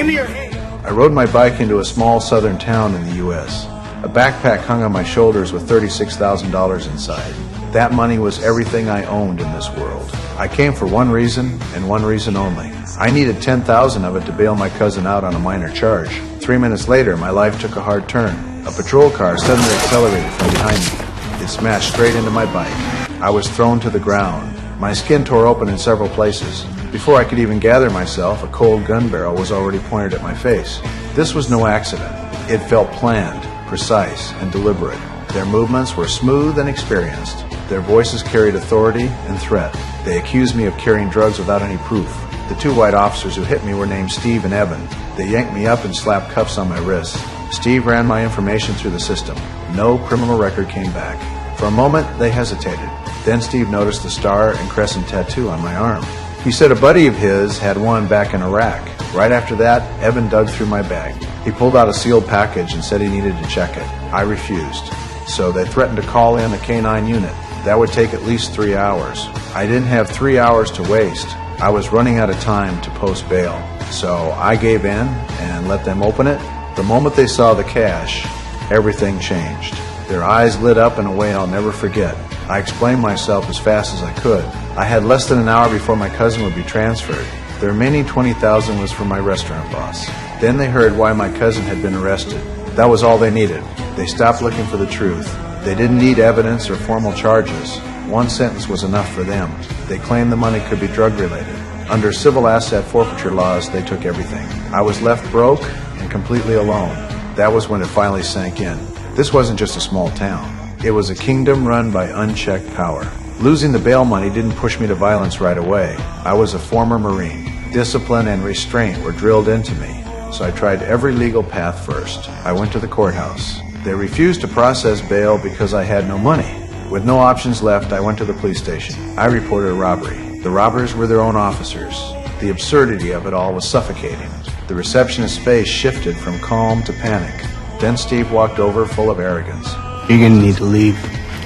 Give me your hand. I rode my bike into a small southern town in the U.S. A backpack hung on my shoulders with $36,000 inside. That money was everything I owned in this world. I came for one reason, and one reason only. I needed $10,000 of it to bail my cousin out on a minor charge. 3 minutes later, my life took a hard turn. A patrol car suddenly accelerated from behind me. It smashed straight into my bike. I was thrown to the ground. My skin tore open in several places. Before I could even gather myself, a cold gun barrel was already pointed at my face. This was no accident. It felt planned, precise, and deliberate. Their movements were smooth and experienced. Their voices carried authority and threat. They accused me of carrying drugs without any proof. The two white officers who hit me were named Steve and Evan. They yanked me up and slapped cuffs on my wrists. Steve ran my information through the system. No criminal record came back. For a moment, they hesitated. Then Steve noticed the star and crescent tattoo on my arm. He said a buddy of his had one back in Iraq. Right after that, Evan dug through my bag. He pulled out a sealed package and said he needed to check it. I refused. So they threatened to call in a K-9 unit. That would take at least 3 hours. I didn't have 3 hours to waste. I was running out of time to post bail. So I gave in and let them open it. The moment they saw the cash, everything changed. Their eyes lit up in a way I'll never forget. I explained myself as fast as I could. I had less than an hour before my cousin would be transferred. The remaining $20,000 was for my restaurant boss. Then they heard why my cousin had been arrested. That was all they needed. They stopped looking for the truth. They didn't need evidence or formal charges. One sentence was enough for them. They claimed the money could be drug-related. Under civil asset forfeiture laws, they took everything. I was left broke and completely alone. That was when it finally sank in. This wasn't just a small town. It was a kingdom run by unchecked power. Losing the bail money didn't push me to violence right away. I was a former Marine. Discipline and restraint were drilled into me, so I tried every legal path first. I went to the courthouse. They refused to process bail because I had no money. With no options left, I went to the police station. I reported a robbery. The robbers were their own officers. The absurdity of it all was suffocating. The receptionist's face shifted from calm to panic. Then Steve walked over full of arrogance. You're gonna need to leave.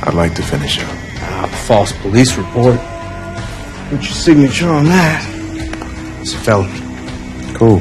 I'd like to finish up. False police report. Put your signature on that. It's a felony. Cool.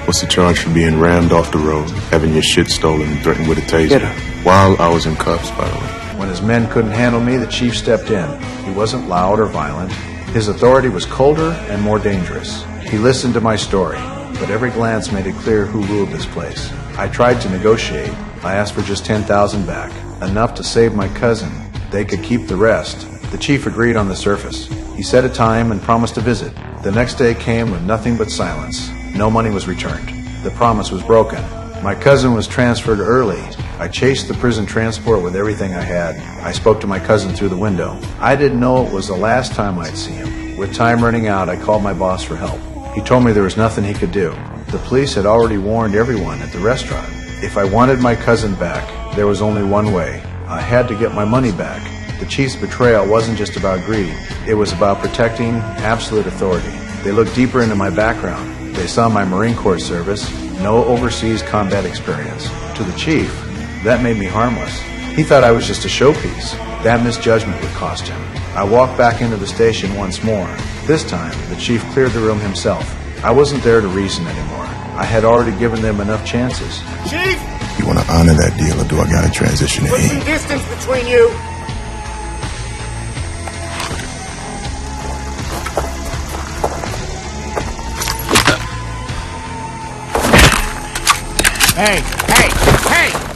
What's the charge for being rammed off the road, having your shit stolen, and threatened with a taser? Get her. While I was in cuffs, by the way. When his men couldn't handle me, the chief stepped in. He wasn't loud or violent. His authority was colder and more dangerous. He listened to my story, but every glance made it clear who ruled this place. I tried to negotiate. I asked for just $10,000 back, enough to save my cousin. They could keep the rest. The chief agreed on the surface. He set a time and promised a visit. The next day came with nothing but silence. No money was returned. The promise was broken. My cousin was transferred early. I chased the prison transport with everything I had. I spoke to my cousin through the window. I didn't know it was the last time I'd see him. With time running out, I called my boss for help. He told me there was nothing he could do. The police had already warned everyone at the restaurant. If I wanted my cousin back, there was only one way. I had to get my money back. The chief's betrayal wasn't just about greed. It was about protecting absolute authority. They looked deeper into my background. They saw my Marine Corps service, no overseas combat experience. To the chief, that made me harmless. He thought I was just a showpiece. That misjudgment would cost him. I walked back into the station once more. This time, the chief cleared the room himself. I wasn't there to reason anymore. I had already given them enough chances. Chief! You want to honor that deal, or do I got to transition to Put some E? distance between you. Hey!